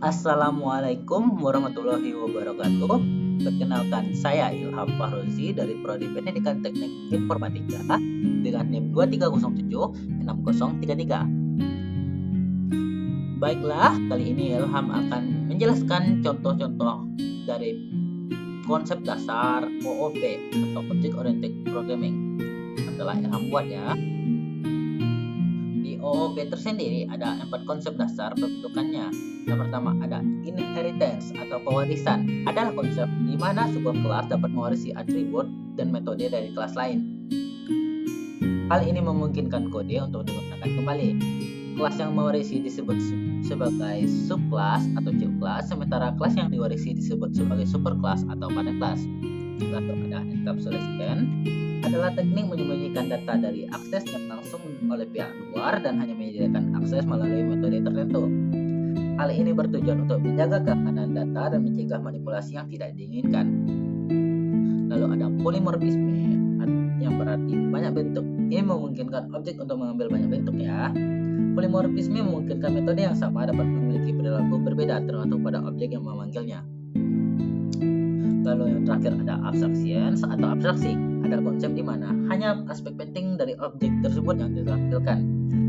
Assalamualaikum warahmatullahi wabarakatuh. Perkenalkan, saya Ilham Fahrozi dari Prodi Pendidikan Teknik Informatika dengan NIM 23076033. Baiklah, kali ini Ilham akan menjelaskan contoh-contoh dari konsep dasar OOP atau Object Oriented Programming yang telah Ilham buat ya. Di OOP tersendiri ada 4 konsep dasar pembentukannya. Yang pertama ada inheritance atau pewarisan. Adalah konsep di mana sebuah kelas dapat mewarisi atribut dan metode dari kelas lain. Hal ini memungkinkan kode untuk digunakan kembali. Kelas yang mewarisi disebut sebagai subclass atau child class, sementara kelas yang diwarisi disebut sebagai superclass atau pattern class. Lalu ada encapsulation, adalah teknik menyembunyikan data dari akses yang langsung oleh pihak luar dan hanya menyediakan akses melalui metode tertentu. Hal ini bertujuan untuk menjaga keamanan data dan mencegah manipulasi yang tidak diinginkan. Lalu ada polymorphisme yang berarti banyak bentuk. Ini memungkinkan objek untuk mengambil banyak bentuk ya. Polymorphisme memungkinkan metode yang sama dapat memiliki perilaku berbeda tergantung pada objek yang memanggilnya. Lalu yang terakhir ada abstractions atau abstraksi. Ada konsep di mana hanya aspek penting dari objek tersebut yang ditampilkan,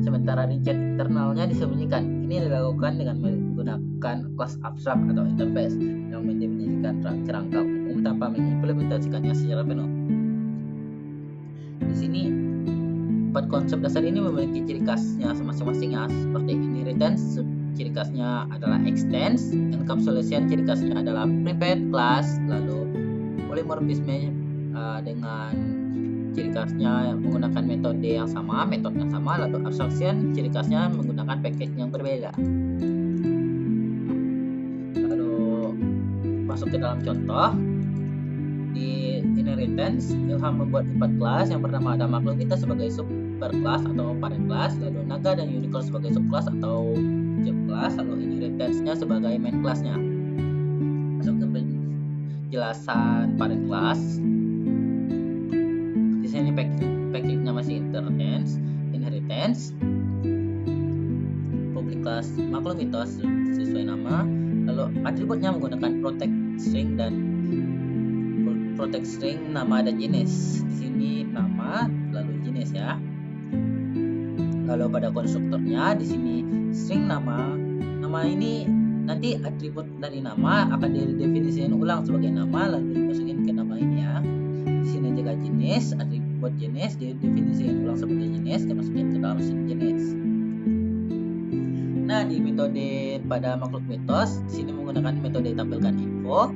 sementara rincian internalnya disembunyikan. Ini dilakukan dengan menggunakan kelas abstrak atau interface yang mendefinisikan kerangka umum tanpa mengimplementasikannya secara penuh. Di sini 4 konsep dasar ini memiliki ciri khasnya masing-masing ya, seperti inheritance, ciri khasnya adalah extends, encapsulation ciri khasnya adalah private class, lalu polymorphisme dengan ciri khasnya menggunakan metode yang sama, lalu abstraction ciri khasnya menggunakan package yang berbeda. Lalu masuk ke dalam contoh. Di inheritance, Ilham membuat 4 kelas. Yang pertama ada maklumita sebagai superclass atau parent class, lalu naga dan unicorn sebagai subclass atau child class, lalu inheritance-nya sebagai main class-nya. Masuk ke penjelasan parent class. Di sini package-nya masih inheritance, public class maklumitos sesuai nama, lalu atributnya menggunakan protect string nama dan jenis. Di sini nama lalu jenis ya. Lalu pada konstruktornya di sini string nama ini nanti atribut dari nama akan didefinisikan ulang sebagai nama lalu dimasukin ke nama ini ya. Di sini juga jenis, atribut jenis didefinisikan ulang sebagai jenis dimasukin ke dalam jenis. Nah, di metode pada makhluk mitos di sini menggunakan metode tampilkan info.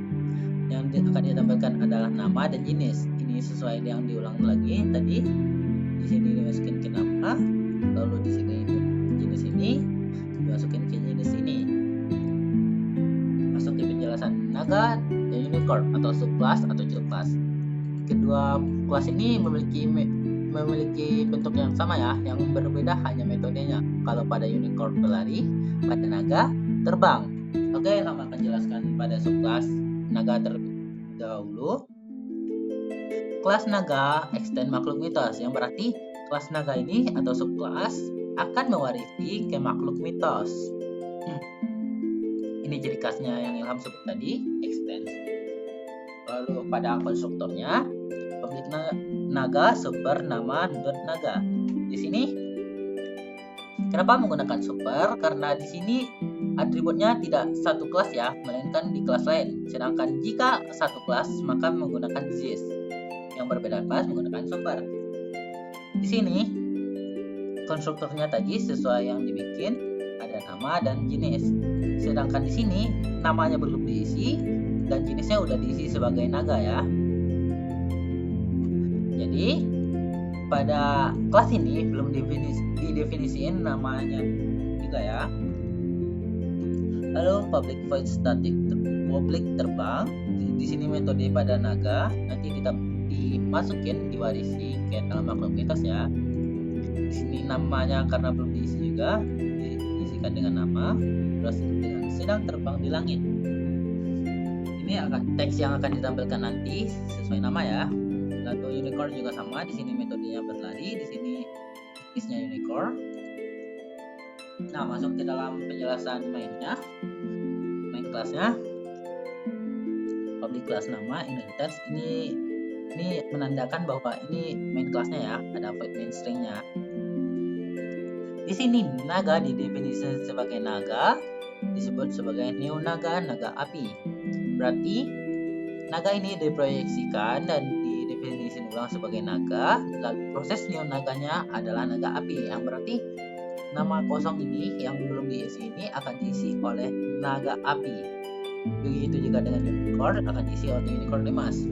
Yang akan ditampilkan adalah nama dan jenis. Ini sesuai yang diulang lagi tadi. Di sini dimasukin ke nama, lalu di sini jenis ini dimasukin ke jenis ini. Masuk ke penjelasan naga dan unicorn atau subclass atau child class. Kedua kelas ini memiliki bentuk yang sama ya, yang berbeda hanya metodenya. Kalau pada unicorn berlari, pada naga terbang. Oke, Lama akan jelaskan pada subclass naga terlebih dahulu. Kelas naga extend makhluk mitos, yang berarti kelas naga ini atau subkelas akan mewarisi ke makhluk mitos. Ini ciri khasnya yang Ilham sebut tadi, extend. Lalu pada konstruktornya public naga super nama dot naga. Di sini kenapa menggunakan super? Karena di sini atributnya tidak satu kelas ya, melainkan di kelas lain. Sedangkan jika satu kelas maka menggunakan this. Yang berbeda kelas menggunakan super. Di sini konstruktornya tadi sesuai yang dibikin, ada nama dan jenis. Sedangkan di sini namanya belum diisi dan jenisnya udah diisi sebagai naga ya. Jadi pada kelas ini belum didefinisiin namanya juga ya. Lalu public void static public terbang. Di sini metode pada naga nanti kita dimasukin diwarisi ke dalam makhluk mitos ya. Di sini namanya karena belum diisi juga diisikan dengan nama, terus dengan sedang terbang di langit. Ini akan teks yang akan ditampilkan nanti sesuai nama ya. Lalu unicorn juga sama, di sini metodenya berlari, di sini jenisnya unicorn. Nah, masuk ke dalam penjelasan mainnya. kelasnya. Public class nama inheritance ini menandakan bahwa ini main kelasnya ya, ada void main stringnya. Di sini naga didefinisikan sebagai naga, disebut sebagai new naga, naga api. Berarti naga ini diproyeksikan dan didefinisikan ulang sebagai naga, lalu proses new naganya adalah naga api, yang berarti nama kosong ini yang belum diisi ini akan diisi oleh naga api. Begitu juga dengan unicorn akan diisi oleh unicorn emas.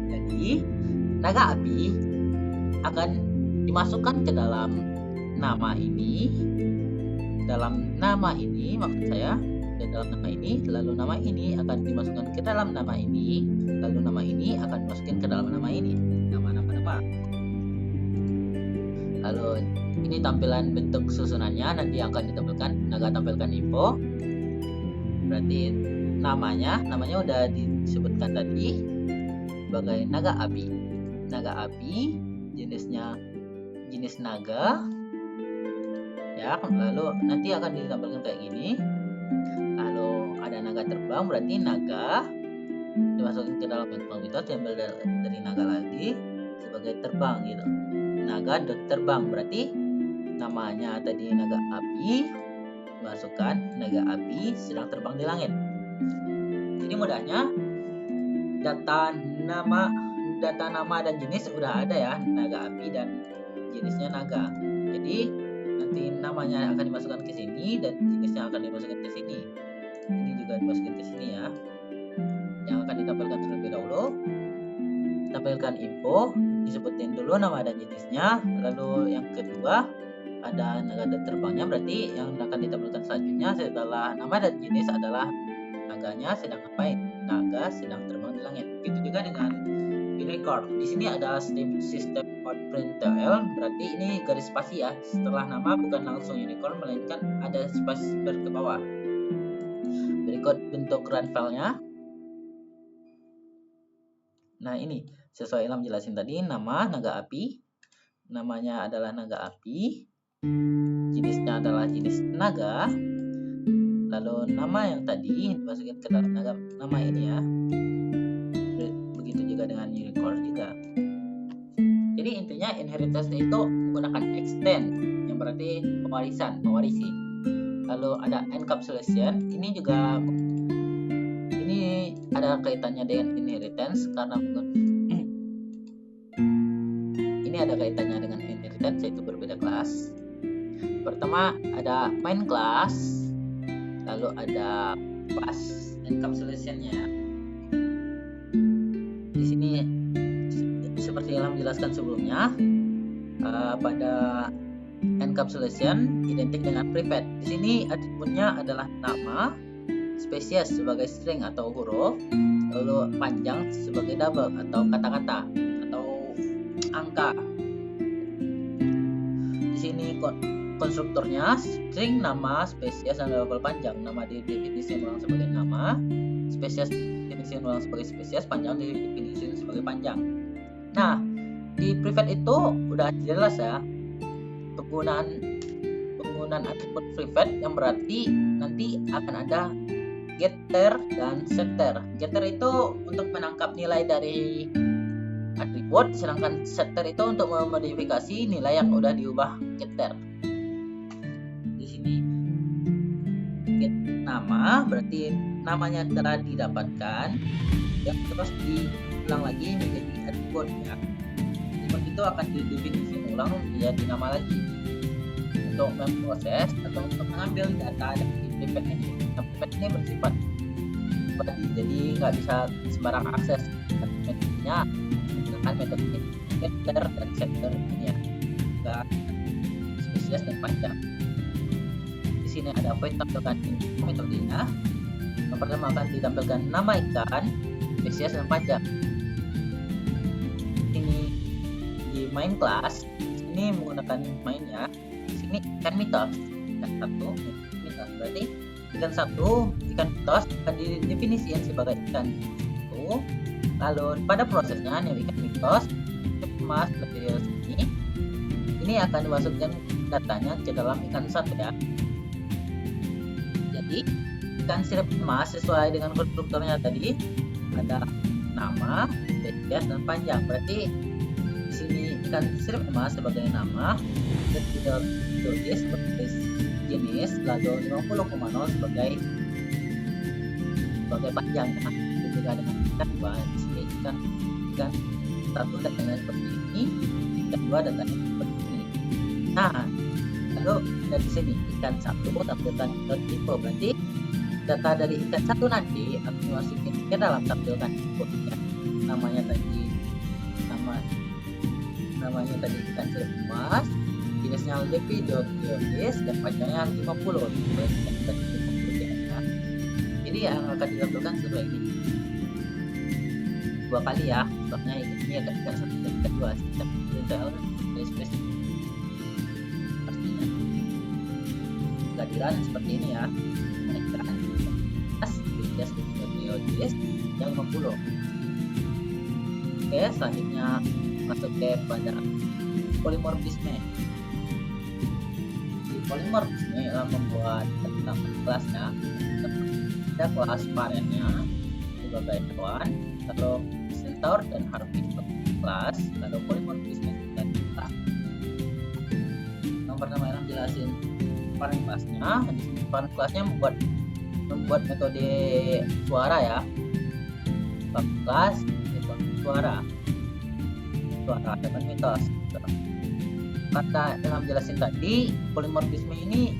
Jadi naga api akan dimasukkan ke dalam nama ini, maksud saya ke dalam nama ini, lalu nama ini akan dimasukkan ke dalam nama ini, lalu nama ini akan dimasukkan ke dalam nama ini, nama. Lalu ini tampilan bentuk susunannya, nanti akan ditampilkan naga tampilkan info. Berarti namanya udah disebutkan tadi sebagai naga api. Naga api jenis naga ya, lalu nanti akan ditampilkan kayak gini. Lalu ada naga terbang, berarti naga dimasukkan ke dalam mitos, diambil dari naga lagi sebagai terbang gitu. Naga terbang, berarti namanya tadi naga api, masukkan naga api sedang terbang di langit. Jadi mudahnya data nama dan jenis udah ada ya, naga api dan jenisnya naga. Jadi nanti namanya akan dimasukkan ke sini dan jenisnya akan dimasukkan ke sini. Ini juga dimasukkan ke sini ya. Yang akan ditampilkan terlebih dahulu, tampilkan info, disebutin dulu nama dan jenisnya. Lalu yang kedua ada naga dan terbangnya, berarti yang akan ditampilkan selanjutnya setelah nama dan jenis adalah naganya sedang ngapain, naga sedang terbang di langit. Begitu juga dengan unicorn. Di sini ada sistem println, berarti ini garis spasi ya. Setelah nama bukan langsung unicorn, melainkan ada spasi ke bawah. Berikut bentuk run file-nya. Nah ini sesuai Ilham jelasin tadi, nama naga api, namanya adalah naga api, jenisnya adalah jenis naga, lalu nama yang tadi dimasukin ke dalam nama ini ya. Begitu juga dengan unicorn juga. Jadi intinya inheritance itu menggunakan extend, yang berarti mewarisi. Lalu ada encapsulation, ini ada kaitannya dengan inheritance karena ini ada kaitannya dengan inheritance, yaitu berbeda kelas. Pertama ada main class, lalu ada class encapsulation-nya. Di sini seperti yang jelaskan sebelumnya, pada encapsulation identik dengan prefet. Di sini atributnya adalah nama, spesies sebagai string atau huruf, lalu panjang sebagai double atau kata-kata atau angka. Di sini konstruktornya string, nama, spesies, dan double panjang. Nama didefinisikan ulang sebagai nama, spesies didefinisikan ulang sebagai spesies, panjang didefinisikan sebagai panjang. Nah, di prefet itu udah jelas ya penggunaan atribut prefet, yang berarti nanti akan ada getter dan setter. Getter itu untuk menangkap nilai dari atribut, sedangkan setter itu untuk memodifikasi nilai yang udah diubah getter. Di sini get nama berarti namanya telah didapatkan, yang terus diulang lagi menjadi atribut ya. Atribut itu akan didefinisi ulang menjadi nama lagi untuk memproses atau untuk mengambil data dari prefet ini. Nah, prefet ini bersifat pribadi, jadi nggak bisa sembarang akses. Metodenya menggunakan metode getter dan setter ini ya, nggak spesies dan panjang. Di sini ada void tampilkan metodenya. Yang pertama akan ditampilkan nama ikan, spesies dan panjang. Ini di main class, ini menggunakan mainnya. Di sini ikan mitos, ikan satu mitos, berarti ikan satu, ikan mitos akan didefinisikan sebagai ikan itu. Lalu pada prosesnya yang ikan mitos emas material ini akan dimasukkan datanya ke dalam ikan satu ya. Jadi ikan sirip emas sesuai dengan konstruktornya tadi ada nama, spesies, dan panjang. Berarti di sini ikan sirip emas sebagai nama, dan tidak ditulis sebagai jenis, lalu 50,0 sebagai panjang. Itu juga dengan ikan dua. Di sini ikan satu datanya seperti ini, ikan dua datanya seperti ini. Nah, lalu dari sini ikan satu tampilkan tipe, berarti data dari ikan satu nanti akan dimasukin ke dalam tampilan input ya. Namanya tadi ikan sirip emas, jenisnya lepi.geodis, dan panjangnya 50. Jadi yang akan ditampilkan setelah ini dua kali ya, contohnya ini ada ikan satu dan ikan dua, sistem detail dari spesifik pastinya kehadiran seperti ini ya, ikan geodis yang 50. Oke, selanjutnya masuk ke pada polimorfisme. Di polimorfisme membuat kelasnya, ada kelas parennya sebagai hewan, lalu centaur dan harpy kelas, lalu polimorfisme dan kita. Yang pertama yang jelasin parent kelasnya. Di sini parent kelasnya membuat metode suara ya. Kelas metode suara dengan mitos. Kata dalam jelasin tadi, polimorfisme ini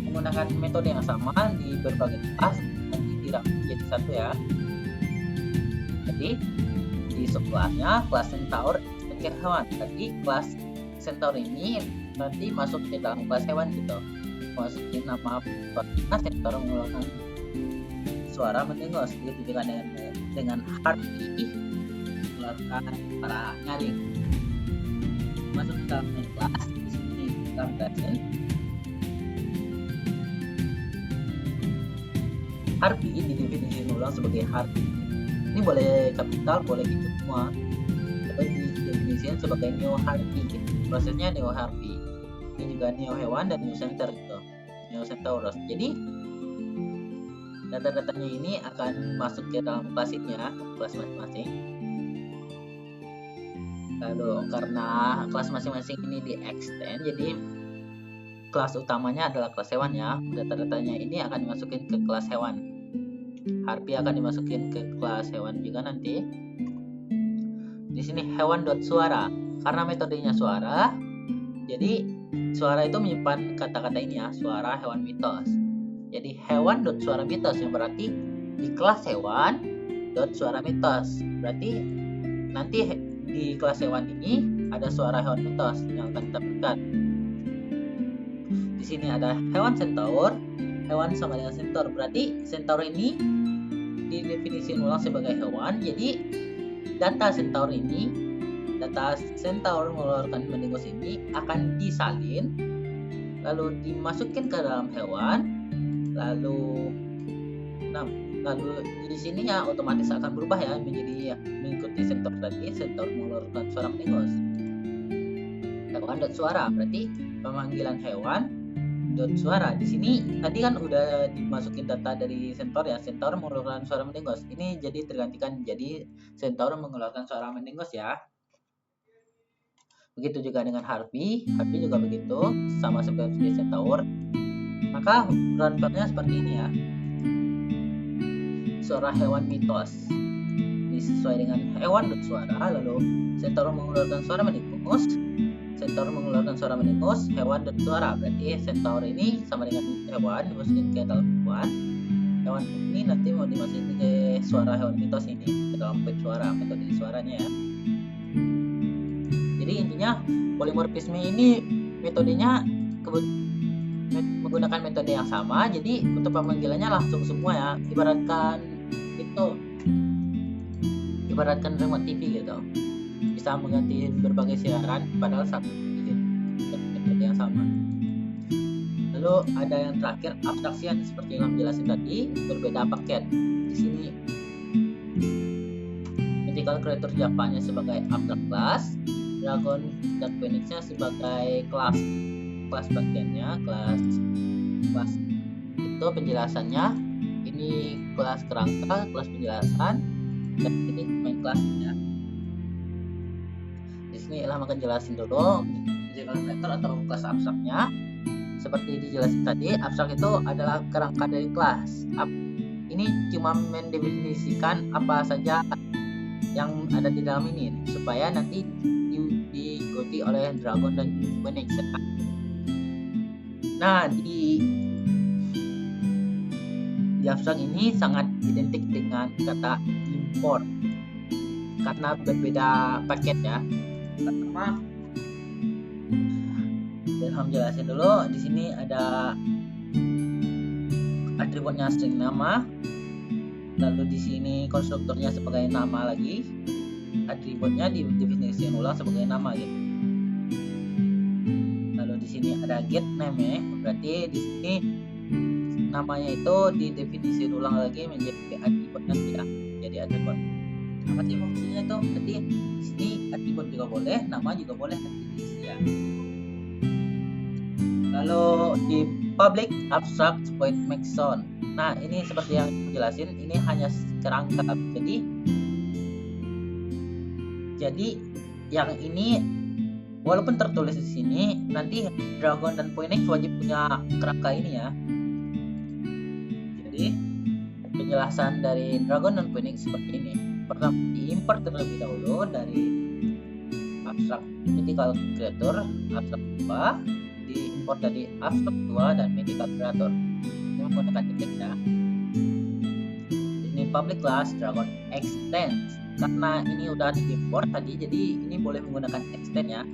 menggunakan metode yang sama di berbagai kelas dan tidak menjadi satu ya. Jadi di subkelasnya kelas centaur sebagai hewan. Tadi kelas centaur ini nanti masuk ke dalam kelas hewan gitu. Masukin nama centaur mengeluarkan suara mendengos, begitu juga dengan harpy mengeluarkan para nyaring. Masuk ke dalam kelas, di sini kita jelasin harpy didefinisikan ulang sebagai harpy. Ini boleh kapital, boleh gitu semua. Tapi didefinisikan sebagai neo harpy. Prosesnya neo harpy. Ini juga neo hewan dan neo centaur gitu. Neo centaurus. Jadi data-datanya ini akan masuk ke dalam kelasnya, kelas masing-masing. Lalu karena kelas masing-masing ini di extend, jadi kelas utamanya adalah kelas hewan ya. Data-datanya ini akan dimasukin ke kelas hewan. Harpy akan dimasukin ke kelas hewan juga nanti. Di sini hewan.suara. Karena metodenya suara, jadi suara itu menyimpan kata-kata ini ya, suara hewan mitos. Jadi hewan.suara mitos yang berarti di kelas hewan .suara mitos. Berarti nanti di kelas hewan ini ada suara hewan mitos yang akan ditampilkan. Di sini ada hewan centaur, hewan sama dengan centaur. Berarti centaur ini didefinisikan ulang sebagai hewan. Jadi data centaur mengeluarkan mendengos ini akan disalin, lalu dimasukin ke dalam hewan. Lalu di sini ya otomatis akan berubah ya menjadi mengikuti centaur tadi. Centaur mengeluarkan suara mendengos. Hewan.suara berarti pemanggilan hewan suara. Di sini tadi kan udah dimasukin data dari centaur ya. Centaur mengeluarkan suara mendengos. Ini jadi tergantikan jadi centaur mengeluarkan suara mendengos ya. Begitu juga dengan harpy. Harpy juga begitu, sama seperti centaur. Maka runpacknya seperti ini ya. Suara hewan mitos sesuai dengan hewan.suara, lalu centaur mengeluarkan suara mendengos. Centaur mengeluarkan suara mendengos, hewan.suara. Berarti centaur ini sama dengan hewan, dimasukin ke dalam hewan. Hewan ini nanti mau dimasukin ke suara hewan mitos ini ke dalam pet suara, metode suaranya ya. Jadi intinya polimorfisme ini metodenya menggunakan metode yang sama. Jadi untuk pemanggilannya langsung semua ya. Ibaratkan remote TV gitu. Bisa mengganti berbagai siaran padahal satu metode yang sama. Lalu ada yang terakhir abstraction, seperti yang jelasin tadi, berbeda paket. Di sini mythical creature Java-nya sebagai abstract class, Dragon dan Phoenix-nya sebagai kelas bagiannya, kelas itu penjelasannya. Ini Ini kelas kerangka, kelas penjelasan, dan ini main kelasnya. Di sini Ilham akan jelasin dulu Magical Creator atau kelas abstraknya. Seperti dijelasin tadi, abstrak itu adalah kerangka dari kelas. Ini cuma mendefinisikan apa saja yang ada di dalam ini supaya nanti diikuti oleh Dragon dan Phoenix. Nah, di abstrak ini sangat identik dengan kata import karena berbeda paket ya. Pertama, Ilham jelasin dulu. Di sini ada atributnya string nama, lalu di sini konstruktornya sebagai nama lagi, atributnya didefinisikan ulang sebagai nama gitu. Lalu di sini ada get name, berarti di sini namanya itu didefinisikan ulang lagi menjadi atributnya tidak jadi atribut. Apa sih maksudnya itu? Berarti di sini atribut juga boleh, nama juga boleh diisi ya. Lalu di public abstract void maxon. Nah, ini seperti yang dijelasin, ini hanya kerangka. Jadi yang ini walaupun tertulis di sini, nanti Dragon dan Phoenix wajib punya kerangka ini ya. Jadi penjelasan dari Dragon dan Phoenix seperti ini. Pertama, diimport terlebih dahulu dari abstrak mythical creator, abstrak 2, diimport dari abstrak 2 dan mythical creator. Ini menggunakan titik ya. Ini public class Dragon extends. Karena ini udah diimport tadi, jadi ini boleh menggunakan extend ya.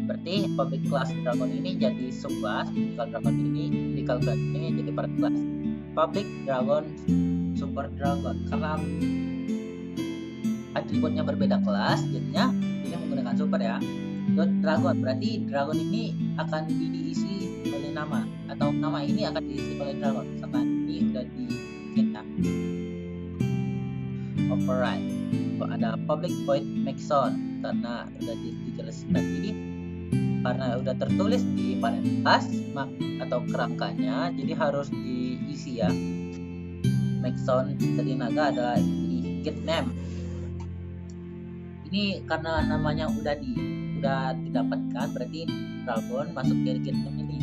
Berarti public class Dragon ini jadi subclass, mythical Dragon ini, mythical Dragon ini jadi private class. Public Dragon, Super Dragon. Karena atributnya berbeda kelas, jadinya ini menggunakan super ya. Dragon, berarti Dragon ini akan diisi oleh nama, atau nama ini akan diisi oleh Dragon. Misalkan ini udah di kita override. Ada public void maxon karena udah dijelasin tadi, karena udah tertulis di parent class atau kerangkanya, jadi harus diisi ya. Maxon dari naga adalah di get name. Ini karena namanya udah didapatkan, berarti Dragon masuk ke get name ini.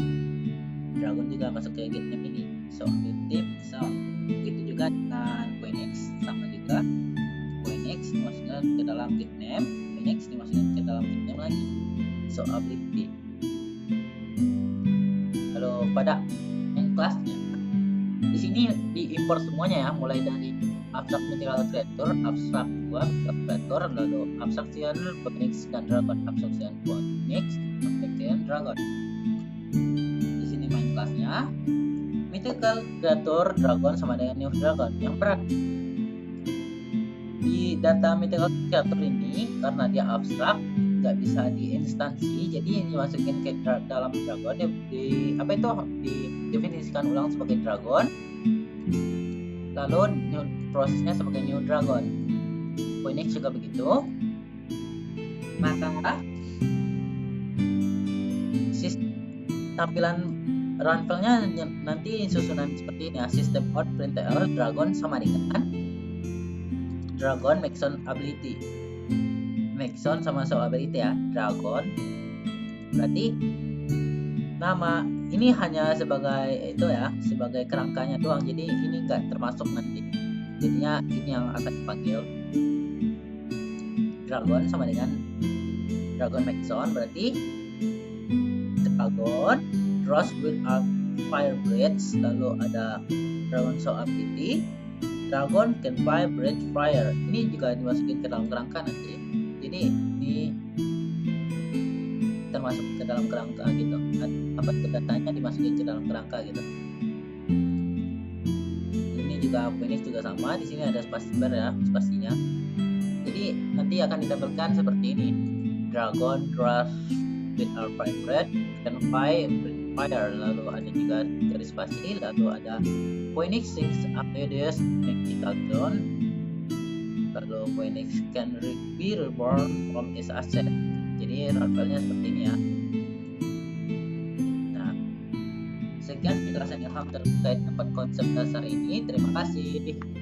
Dragon juga masuk ke get name ini. So tip, so itu juga dengan Phoenix sama juga. Phoenix dimasukkan ke dalam get name, Phoenix dimasukkan ke dalam get name lagi. So ability. Lalu pada yang kelasnya, di sini diimport semuanya ya, mulai dari abstrak mythical creator, abstrak 2 mythical creator, lalu abstraction Phoenix dan Dragon, abstraction Phoenix, abstraction Dragon. Di sini main kelasnya mythical creator Dragon sama dengan new Dragon. Yang berat di data mythical creator ini karena dia abstrak, nggak bisa diinstansi, jadi dimasukin ke dalam Dragon, didefinisikan ulang sebagai Dragon, lalu prosesnya sebagai new Dragon. Phoenix juga begitu. Maka tampilan run file-nya nanti susunan seperti ini ya. System out println Dragon sama dengan Dragon maxon ability. Maxon sama show ability ya. Dragon berarti nama ini hanya sebagai itu ya, sebagai kerangkanya doang, jadi ini enggak termasuk nanti, jadinya ini yang akan dipanggil Dragon sama dengan Dragon maxon. Berarti Dragon draws with a fire breath, lalu ada Dragon show ability, Dragon can vibrate fire. Ini juga dimasukin ke dalam kerangka nanti, jadi ini termasuk ke dalam kerangka gitu, apa datanya dimasukin ke dalam kerangka gitu. Ini juga Phoenix juga sama, di sini ada spasi bar ya, spasinya. Jadi nanti akan ditampilkan seperti ini. Dragon draws with a fire breath, can fire, lalu ada juga garis spasi, lalu ada Phoenix 6 Aquarius mythical zone, lalu Phoenix can be reborn from its asset. Jadi run file-nya seperti ini ya. Nah, sekian penjelasan penjelasan Ilham terkait 4 konsep dasar ini. Terima kasih.